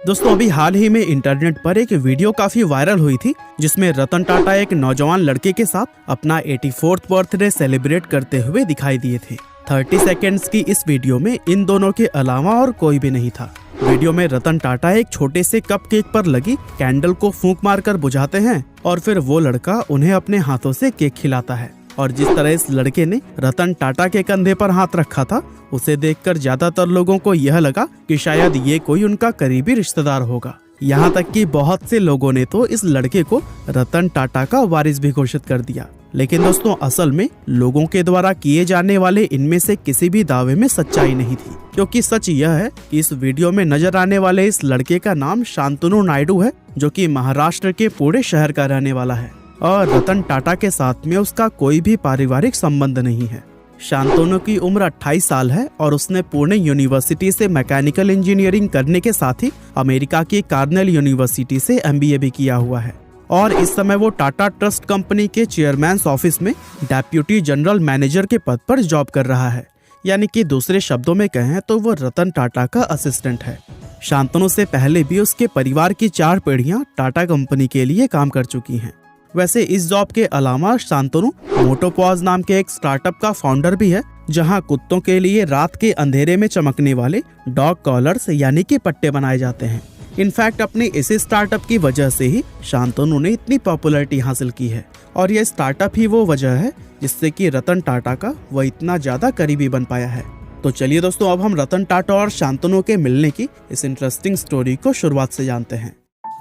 दोस्तों अभी हाल ही में इंटरनेट पर एक वीडियो काफी वायरल हुई थी जिसमें रतन टाटा एक नौजवान लड़के के साथ अपना 84th बर्थडे सेलिब्रेट करते हुए दिखाई दिए थे। 30 सेकेंड्स की इस वीडियो में इन दोनों के अलावा और कोई भी नहीं था। वीडियो में रतन टाटा एक छोटे से कप केक पर लगी कैंडल को फूंक मारकर बुझाते हैं और फिर वो लड़का उन्हें अपने हाथों से केक खिलाता है। और जिस तरह इस लड़के ने रतन टाटा के कंधे पर हाथ रखा था उसे देखकर ज्यादातर लोगों को यह लगा कि शायद ये कोई उनका करीबी रिश्तेदार होगा। यहाँ तक कि बहुत से लोगों ने तो इस लड़के को रतन टाटा का वारिस भी घोषित कर दिया। लेकिन दोस्तों असल में लोगों के द्वारा किए जाने वाले इनमें से किसी भी दावे में सच्चाई नहीं थी, क्योंकि सच यह है कि इस वीडियो में नजर आने वाले इस लड़के का नाम शांतनु नायडू है, जो कि महाराष्ट्र के पुणे शहर का रहने वाला है और रतन टाटा के साथ में उसका कोई भी पारिवारिक संबंध नहीं है। शांतनु की उम्र 28 साल है और उसने पुणे यूनिवर्सिटी से मैकेनिकल इंजीनियरिंग करने के साथ ही अमेरिका की कार्नेल यूनिवर्सिटी से MBA भी किया हुआ है और इस समय वो टाटा ट्रस्ट कंपनी के चेयरमैन ऑफिस में डेप्यूटी जनरल मैनेजर के पद पर जॉब कर रहा है। यानी कि दूसरे शब्दों में कहें तो वो रतन टाटा का असिस्टेंट है। शांतनु से पहले भी उसके परिवार की 4 पीढ़ियां टाटा कंपनी के लिए काम कर चुकी हैं। वैसे इस जॉब के अलावा शांतनु मोटोपॉज नाम के एक स्टार्टअप का फाउंडर भी है, जहां कुत्तों के लिए रात के अंधेरे में चमकने वाले डॉग कॉलर्स यानी कि पट्टे बनाए जाते हैं। इनफैक्ट अपने इसी स्टार्टअप की वजह से ही शांतनु ने इतनी पॉपुलैरिटी हासिल की है और यह स्टार्टअप ही वो वजह है जिससे कि रतन टाटा का वह इतना ज्यादा करीबी बन पाया है। तो चलिए दोस्तों अब हम रतन टाटा और शांतनु के मिलने की इस इंटरेस्टिंग स्टोरी को शुरुआत से जानते हैं।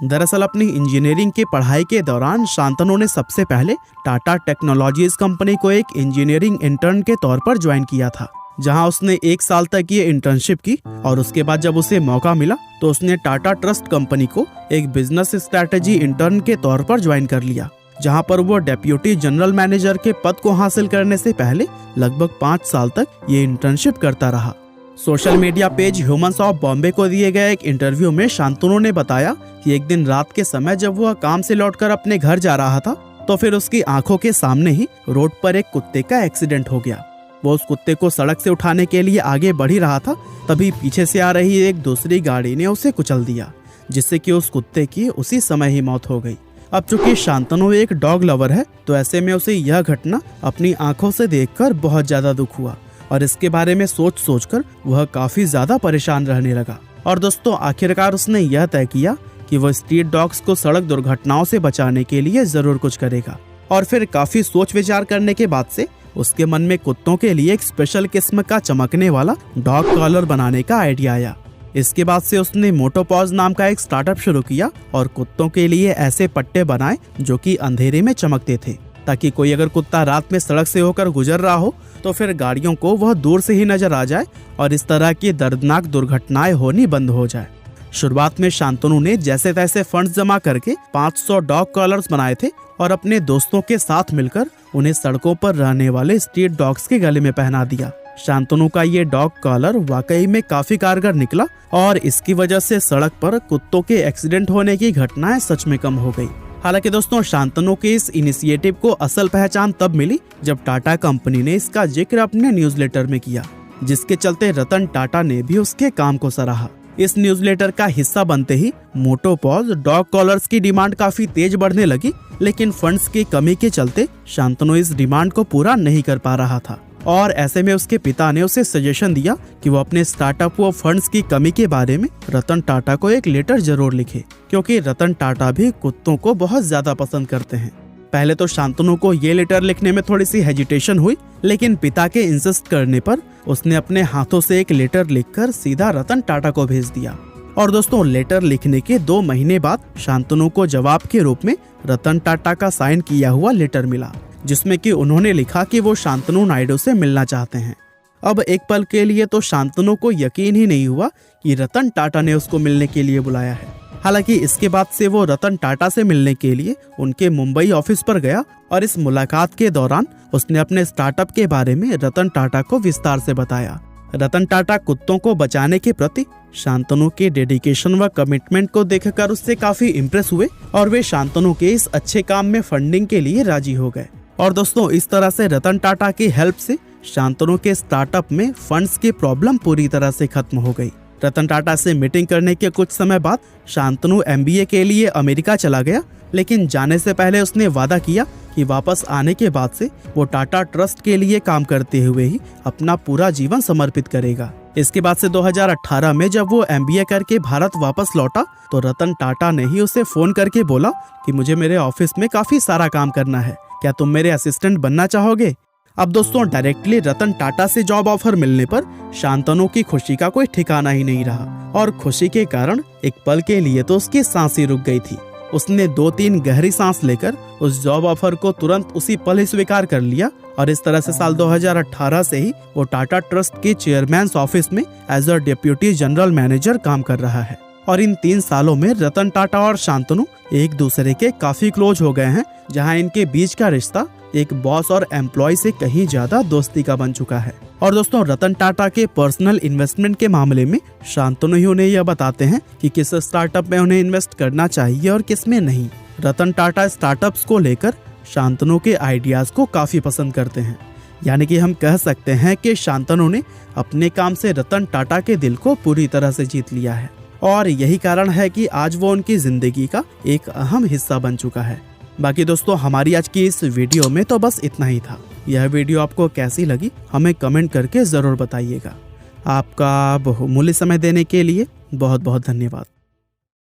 दरअसल अपनी इंजीनियरिंग की पढ़ाई के दौरान शांतनु ने सबसे पहले टाटा टेक्नोलॉजीज कंपनी को एक इंजीनियरिंग इंटर्न के तौर पर ज्वाइन किया था, जहां उसने 1 साल तक ये इंटर्नशिप की और उसके बाद जब उसे मौका मिला तो उसने टाटा ट्रस्ट कंपनी को एक बिजनेस स्ट्रैटेजी इंटर्न के तौर पर ज्वाइन कर लिया, जहां पर वो डेप्यूटी जनरल मैनेजर के पद को हासिल करने से पहले लगभग 5 साल तक ये इंटर्नशिप करता रहा। Social media page humans of Bombay को दिए गए एक इंटरव्यू में शांतनु ने बताया कि एक दिन रात के समय जब वह काम से लौटकर अपने घर जा रहा था तो फिर उसकी आंखों के सामने ही रोड पर एक कुत्ते का एक्सीडेंट हो गया। वो उस कुत्ते को सड़क से उठाने के लिए आगे बढ़ ही रहा था, तभी पीछे से आ रही एक दूसरी गाड़ी ने उसे कुचल दिया, जिससे कि उस कुत्ते की उसी समय ही मौत हो गई। अब चूंकि शांतनु एक डॉग लवर है तो ऐसे में उसे यह घटना अपनी आंखों से देखकर बहुत ज्यादा दुख हुआ और इसके बारे में सोच कर वह काफी ज्यादा परेशान रहने लगा। और दोस्तों आखिरकार उसने यह तय किया कि वह स्ट्रीट डॉग्स को सड़क दुर्घटनाओं से बचाने के लिए जरूर कुछ करेगा। और फिर काफी सोच विचार करने के बाद से उसके मन में कुत्तों के लिए एक स्पेशल किस्म का चमकने वाला डॉग कॉलर बनाने का आइडिया आया। इसके बाद से उसने मोटोपॉज नाम का एक स्टार्टअप शुरू किया और कुत्तों के लिए ऐसे पट्टे बनाए जो कि अंधेरे में चमकते थे, ताकि कोई अगर कुत्ता रात में सड़क से होकर गुजर रहा हो तो फिर गाड़ियों को वह दूर से ही नजर आ जाए और इस तरह की दर्दनाक दुर्घटनाएं होनी बंद हो जाए। शुरुआत में शांतनु ने जैसे तैसे फंड्स जमा करके 500 डॉग कॉलर्स बनाए थे और अपने दोस्तों के साथ मिलकर उन्हें सड़कों पर रहने वाले स्ट्रीट डॉग्स के गले में पहना दिया। शांतनु का ये डॉग कॉलर वाकई में काफी कारगर निकला और इसकी वजह से सड़क पर कुत्तों के एक्सीडेंट होने की घटनाएं सच में कम हो गई। हालांकि दोस्तों शांतनु के इस इनिशिएटिव को असल पहचान तब मिली जब टाटा कंपनी ने इसका जिक्र अपने न्यूज़लेटर में किया, जिसके चलते रतन टाटा ने भी उसके काम को सराहा। इस न्यूज़लेटर का हिस्सा बनते ही मोटोपॉज डॉग कॉलर्स की डिमांड काफी तेज बढ़ने लगी, लेकिन फंड्स की कमी के चलते शांतनु इस डिमांड को पूरा नहीं कर पा रहा था और ऐसे में उसके पिता ने उसे सजेशन दिया कि वो अपने स्टार्टअप व फंड्स की कमी के बारे में रतन टाटा को एक लेटर जरूर लिखे, क्योंकि रतन टाटा भी कुत्तों को बहुत ज्यादा पसंद करते हैं। पहले तो शांतनु को ये लेटर लिखने में थोड़ी सी हेजिटेशन हुई, लेकिन पिता के इंसिस्ट करने पर उसने अपने हाथों से एक लेटर लिखकर सीधा रतन टाटा को भेज दिया। और दोस्तों लेटर लिखने के 2 महीने बाद शांतनु को जवाब के रूप में रतन टाटा का साइन किया हुआ लेटर मिला, जिसमें कि उन्होंने लिखा कि वो शांतनु नायडू से मिलना चाहते हैं। अब एक पल के लिए तो शांतनु को यकीन ही नहीं हुआ कि रतन टाटा ने उसको मिलने के लिए बुलाया है। हालांकि इसके बाद से वो रतन टाटा से मिलने के लिए उनके मुंबई ऑफिस पर गया और इस मुलाकात के दौरान उसने अपने स्टार्टअप के बारे में रतन टाटा को विस्तार से बताया। रतन टाटा कुत्तों को बचाने के प्रति शांतनु के डेडिकेशन व कमिटमेंट को देखकर उससे काफी इम्प्रेस हुए और वे शांतनु के इस अच्छे काम में फंडिंग के लिए राजी हो गए। और दोस्तों इस तरह से रतन टाटा की हेल्प से शांतनु के स्टार्टअप में फंड्स की प्रॉब्लम पूरी तरह से खत्म हो गई। रतन टाटा से मीटिंग करने के कुछ समय बाद शांतनु MBA के लिए अमेरिका चला गया, लेकिन जाने से पहले उसने वादा किया कि वापस आने के बाद से वो टाटा ट्रस्ट के लिए काम करते हुए ही अपना पूरा जीवन समर्पित करेगा। इसके बाद से 2018 में जब वो MBA करके भारत वापस लौटा तो रतन टाटा ने ही उसे फोन करके बोला कि मुझे मेरे ऑफिस में काफी सारा काम करना है, क्या तुम मेरे असिस्टेंट बनना चाहोगे। अब दोस्तों डायरेक्टली रतन टाटा से जॉब ऑफर मिलने पर शांतनु की खुशी का कोई ठिकाना ही नहीं रहा और खुशी के कारण एक पल के लिए तो उसकी सांसें रुक गई थी। उसने 2-3 गहरी सांस लेकर उस जॉब ऑफर को तुरंत उसी पल ही स्वीकार कर लिया और इस तरह से साल 2018 से ही वो टाटा ट्रस्ट के चेयरमैन ऑफिस में as a deputy general manager काम कर रहा है। और इन 3 सालों में रतन टाटा और शांतनु एक दूसरे के काफी क्लोज हो गए हैं, जहां इनके बीच का रिश्ता एक बॉस और एम्प्लॉय से कहीं ज्यादा दोस्ती का बन चुका है। और दोस्तों रतन टाटा के पर्सनल इन्वेस्टमेंट के मामले में शांतनु ही उन्हें यह बताते हैं कि किस स्टार्टअप में उन्हें इन्वेस्ट करना चाहिए और किस में नहीं। रतन टाटा स्टार्टअप्स को लेकर शांतनु के आइडियाज को काफी पसंद करते हैं, यानी कि हम कह सकते हैं कि शांतनु ने अपने काम से रतन टाटा के दिल को पूरी तरह से जीत लिया है और यही कारण है कि आज वो उनकी जिंदगी का एक अहम हिस्सा बन चुका है। बाकी दोस्तों हमारी आज की इस वीडियो में तो बस इतना ही था। यह वीडियो आपको कैसी लगी हमें कमेंट करके जरूर बताइएगा। आपका बहुमूल्य समय देने के लिए बहुत बहुत धन्यवाद।